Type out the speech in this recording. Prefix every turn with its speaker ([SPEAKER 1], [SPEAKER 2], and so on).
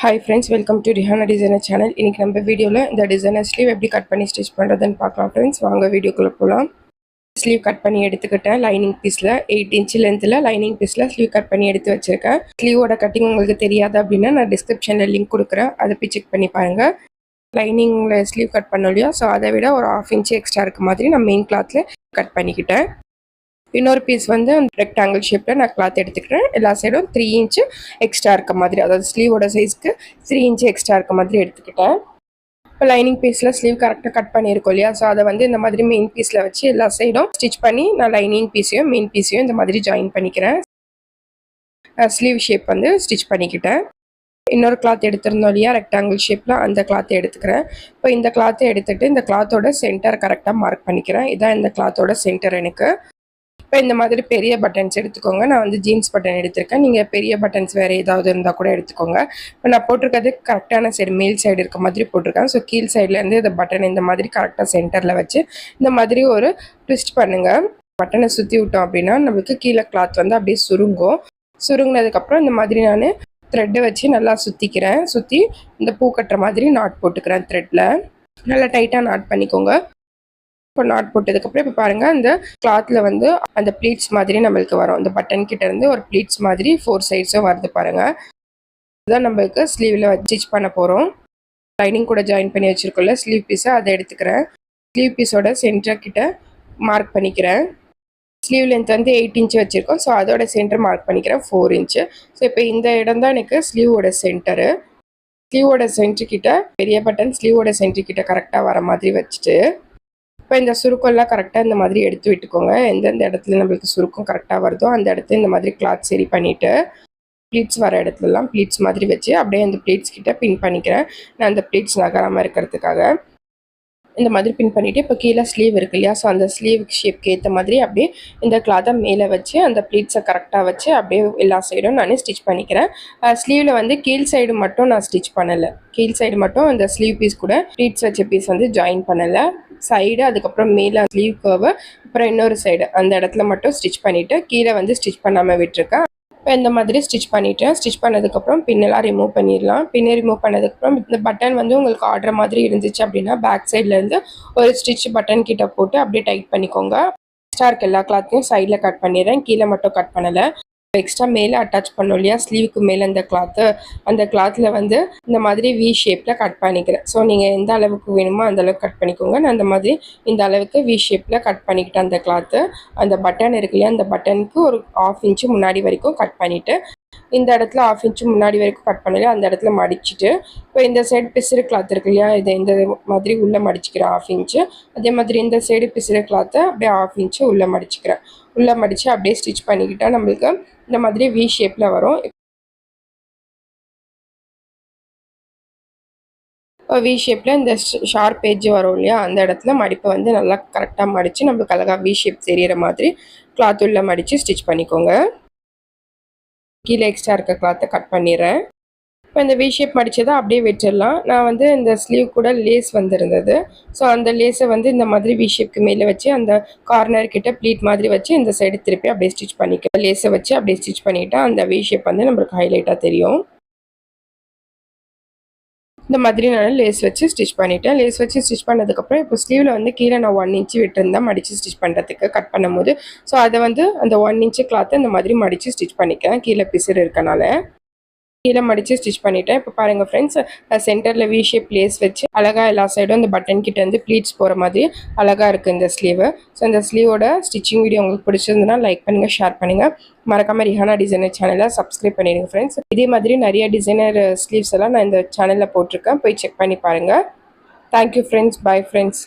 [SPEAKER 1] Hi friends, welcome to Rihanna Designer channel. இன்னைக்கு நம்ம வீடியோல இந்த டிசைனர் ஸ்லீவ் எப்படி கட் பண்ணி ஸ்டிச் பண்றதுன்னு பார்க்கலாம் फ्रेंड्स. வாங்க வீடியோக்குள்ள போலாம். ஸ்லீவ் கட் பண்ணி எடுத்துக்கிட்டேன். லைனிங் பீஸ்ல 8 இன்ச் லென்த்ல லைனிங் பீஸ்ல ஸ்லீவ் கட் பண்ணி எடுத்து வச்சிருக்கேன். ஸ்லீவோட கட்டிங் உங்களுக்கு தெரியாது அப்படின்னா நான் டிஸ்கிரிப்ஷன்ல லிங்க் கொடுக்குறேன். அதை போய் செக் பண்ணி பாருங்க. லைனிங்ல ஸ்லீவ் கட் பண்ணோம் இல்லையா, ஸோ அதை விட ஒரு 1/2 இன்ச் எக்ஸ்ட்ரா இருக்க மாதிரி நான் மெயின் கிளாத்ல கட் பண்ணிக்கிட்டேன். இன்னொரு பீஸ் வந்து ரெக்டாங்கிள் ஷேப்பில் நான் கிளாத் எடுத்துக்கிறேன். எல்லா சைடும் 3 இன்ச்சு எக்ஸ்ட்ரா இருக்க மாதிரி, அதாவது ஸ்லீவோட சைஸ்க்கு 3 இன்ச்சு எக்ஸ்ட்ரா இருக்க மாதிரி எடுத்துக்கிட்டேன். இப்போ லைனிங் பீஸில் ஸ்லீவ் கரெக்டாக கட் பண்ணியிருக்கோம் இல்லையா, ஸோ அதை வந்து இந்த மாதிரி மெயின் பீஸில் வச்சு எல்லா சைடும் ஸ்டிச் பண்ணி நான் லைனிங் பீஸையும் மெயின் பீஸையும் இந்த மாதிரி ஜாயின் பண்ணிக்கிறேன். ஸ்லீவ் ஷேப் வந்து ஸ்டிச் பண்ணிக்கிட்டேன். இன்னொரு கிளாத் எடுத்திருந்தோம் இல்லையா ரெக்டாங்கிள் ஷேப்பில், அந்த கிளாத்தை எடுத்துக்கிறேன். இப்போ இந்த கிளாத்தை எடுத்துகிட்டு இந்த கிளாத்தோட சென்டர் கரெக்டாக மார்க் பண்ணிக்கிறேன். இதான் இந்த கிளாத்தோட சென்டர் எனக்கு. இப்போ இந்த மாதிரி பெரிய பட்டன்ஸ் எடுத்துக்கோங்க. நான் வந்து ஜீன்ஸ் பட்டன் எடுத்திருக்கேன். நீங்கள் பெரிய பட்டன்ஸ் வேறு ஏதாவது இருந்தால் கூட எடுத்துக்கோங்க. இப்போ நான் போட்டிருக்கிறது கரெக்டான சைடு, மேல் சைடு இருக்க மாதிரி போட்டிருக்கேன். ஸோ கீழ் சைட்லேருந்து இந்த பட்டன் இந்த மாதிரி கரெக்டாக சென்டரில் வச்சு இந்த மாதிரி ஒரு ட்விஸ்ட் பண்ணுங்கள். பட்டனை சுற்றி விட்டோம் அப்படின்னா நம்மளுக்கு கீழே கிளாத் வந்து அப்படியே சுருங்கும். சுருங்கினதுக்கப்புறம் இந்த மாதிரி நான் த்ரெட்டை வச்சு நல்லா சுற்றிக்கிறேன். சுற்றி இந்த பூ கட்டுற மாதிரி நாட் போட்டுக்கிறேன். த்ரெட்டில் நல்லா டைட்டாக நாட் பண்ணிக்கோங்க. இப்போ நாட் போட்டதுக்கப்புறம் இப்போ பாருங்கள், இந்த கிளாத்தில் வந்து அந்த ப்ளீட்ஸ் மாதிரி நம்மளுக்கு வரும். இந்த பட்டன் கிட்ட இருந்து ஒரு ப்ளீட்ஸ் மாதிரி 4 சைட்ஸும் வருது பாருங்கள். இதுதான் நம்மளுக்கு ஸ்லீவில் ஸ்டிச் பண்ண போகிறோம். லைனிங் கூட ஜாயின் பண்ணி வச்சுருக்கோம்ல ஸ்லீவ் பீஸை, அதை எடுத்துக்கிறேன். ஸ்லீவ் பீஸோட சென்டர் கிட்ட மார்க் பண்ணிக்கிறேன். ஸ்லீவ் லென்த் வந்து 8 இன்ச்சு வச்சுருக்கோம். ஸோ அதோட சென்டர் மார்க் பண்ணிக்கிறேன் 4 இன்ச்சு. ஸோ இப்போ இந்த இடம் தான் எனக்கு ஸ்லீவோட சென்டரு. ஸ்லீவோட சென்டர் கிட்ட பெரிய பட்டன் ஸ்லீவோட சென்டர் கிட்ட கரெக்டாக வர மாதிரி வச்சுட்டு இப்போ இந்த சுருக்கம்லாம் கரெக்டாக இந்த மாதிரி எடுத்து விட்டுக்கோங்க. எந்தெந்த இடத்துல நம்மளுக்கு சுருக்கம் கரெக்டாக வருதோ அந்த இடத்துல இந்த மாதிரி கிளாத் சரி பண்ணிவிட்டு ப்ளீட்ஸ் வர இடத்துலலாம் ப்ளீட்ஸ் மாதிரி வச்சு அப்படியே அந்த ப்ளீட்ஸ் கிட்ட பின் பண்ணிக்கிறேன். நான் அந்த ப்ளீட்ஸ் நகராமல் இருக்கிறதுக்காக இந்த மாதிரி பின் பண்ணிவிட்டு இப்போ கீழே ஸ்லீவ் இருக்கு இல்லையா, ஸோ அந்த ஸ்லீவ் ஷேப்க்கு ஏற்ற மாதிரி அப்படியே இந்த கிளாத்தை மேலே வச்சு அந்த ப்ளீட்ஸை கரெக்டாக வச்சு அப்படியே எல்லா சைடும் நான் ஸ்டிச் பண்ணிக்கிறேன். ஸ்லீவில் வந்து கீழ் சைடு மட்டும் நான் ஸ்டிச் பண்ணலை. கீழ் சைடு மட்டும் அந்த ஸ்லீவ் பீஸ் கூட ப்ளீட்ஸ் வச்ச பீஸ் வந்து ஜாயின் பண்ணலை. சைடு அதுக்கப்புறம் மேலே ஸ்லீவ் கர்வு அப்புறம் இன்னொரு சைடு அந்த இடத்துல மட்டும் ஸ்டிச் பண்ணிவிட்டு கீழே வந்து ஸ்டிச் பண்ணாமல் விட்டுருக்கேன். இப்போ இந்த மாதிரி ஸ்டிச் பண்ணிவிட்டேன். ஸ்டிச் பண்ணதுக்கப்புறம் பின்னெல்லாம் ரிமூவ் பண்ணிடலாம். பின்னை ரிமூவ் பண்ணதுக்கப்புறம் இந்த பட்டன் வந்து உங்களுக்கு ஆடுற மாதிரி இருந்துச்சு அப்படின்னா பேக் சைட்லேருந்து ஒரு ஸ்டிச் பட்டன் கிட்ட போட்டு அப்படியே டைட் பண்ணிக்கோங்க. எக்ஸ்ட்ரா இருக்க எல்லா கிளாத்தையும் சைடில் கட் பண்ணிடுறேன். கீழே மட்டும் கட் பண்ணலை. எக்ஸ்ட்ரா மேலே அட்டாச் பண்ணோம் இல்லையா ஸ்லீவுக்கு மேலே அந்த கிளாத்து, அந்த கிளாத்தில் வந்து இந்த மாதிரி வி ஷேப்பில் கட் பண்ணிக்கிறேன். ஸோ நீங்கள் எந்த அளவுக்கு வேணுமோ அந்த அளவுக்கு கட் பண்ணிக்கோங்க. நான் அந்த மாதிரி இந்த அளவுக்கு வி ஷேப்பில் கட் பண்ணிக்கிட்டேன். அந்த கிளாத்து அந்த பட்டன் இருக்கு இல்லையா, அந்த பட்டனுக்கு ஒரு 1/2 இன்ச்சு முன்னாடி வரைக்கும் கட் பண்ணிவிட்டு இந்த இடத்துல 1/2 இன்ச்சு முன்னாடி வரைக்கும் கட் பண்ணலையா அந்த இடத்துல மடிச்சுட்டு இப்போ இந்த சைடு பிசிறு கிளாத் இருக்கு இல்லையா, இதை இந்த மாதிரி உள்ளே மடிச்சுக்கிறேன் 1/2 இன்ச்சு. அதே மாதிரி இந்த சைடு பிசிறு கிளாத்தை அப்படியே 1/2 இன்ச்சு உள்ளே மடிச்சுக்கிறேன். உள்ளே மடித்து அப்படியே ஸ்டிச் பண்ணிக்கிட்டால் நம்மளுக்கு இந்த மாதிரி வி ஷேப்பில் வரும். இப்போ வி ஷேப்பில் இந்த ஷார்ப் எட்ஜ் வரும் இல்லையா, அந்த இடத்துல மடிப்பை வந்து நல்லா கரெக்டாக மடித்து நம்மளுக்கு அழகாக வி ஷேப் தெரிகிற மாதிரி கிளாத் உள்ளே மடித்து ஸ்டிச் பண்ணிக்கோங்க. கீழே எக்ஸ்ட்ரா இருக்க கிளாத்தை கட் பண்ணிடுறேன். இப்போ இந்த வி ஷேப் மடித்ததை அப்படியே வச்சிடலாம். நான் வந்து இந்த ஸ்லீவ் கூட லேஸ் வந்துருந்தது. ஸோ அந்த லேஸை வந்து இந்த மாதிரி வி ஷேப்க்கு மேலே வச்சு அந்த கார்னர் கிட்ட ப்ளீட் மாதிரி வச்சு இந்த சைடு திருப்பி அப்படியே ஸ்டிச் பண்ணிக்கிறேன். லேஸை வச்சு அப்படியே ஸ்டிச் பண்ணிவிட்டா அந்த வி ஷேப் வந்து நம்மளுக்கு ஹைலைட்டாக தெரியும். இந்த மாதிரி நான் லேஸ் வச்சு ஸ்டிச் பண்ணிவிட்டேன். லேஸ் வச்சு ஸ்டிச் பண்ணதுக்கப்புறம் இப்போ ஸ்லீவில் வந்து கீழே நான் 1 இன்ச்சு விட்டுருந்தேன் மடித்து ஸ்டிச் பண்ணுறதுக்கு கட் பண்ணும்போது. ஸோ அதை வந்து அந்த 1 இன்ச்சு கிளாத்தை இந்த மாதிரி மடித்து ஸ்டிச் பண்ணிக்கிறேன். கீழே பிசிறு இருக்கனால கீழே மடித்து ஸ்டிச் பண்ணிவிட்டேன். இப்போ பாருங்கள் ஃப்ரெண்ட்ஸ், சென்டரில் வி ஷேப் லேஸ் வச்சு அழகாக எல்லா சைடும் இந்த பட்டன் கிட்ட இருந்து ப்ளீட்ஸ் போகிற மாதிரி அழகாக இருக்குது இந்த ஸ்லீவு. ஸோ இந்த ஸ்லீவோட ஸ்டிச்சிங் வீடியோ உங்களுக்கு பிடிச்சிருந்ததுன்னா லைக் பண்ணுங்கள், ஷேர் பண்ணுங்கள். மறக்காமல் ரிஹானா டிசைனர் சேனலை சப்ஸ்கிரைப் பண்ணிடுங்க ஃப்ரெண்ட்ஸ். இதே மாதிரி நிறைய டிசைனர் ஸ்லீவ்ஸ் எல்லாம் நான் இந்த சேனலில் போட்டிருக்கேன், போய் செக் பண்ணி பாருங்கள். Thank you friends. Bye friends.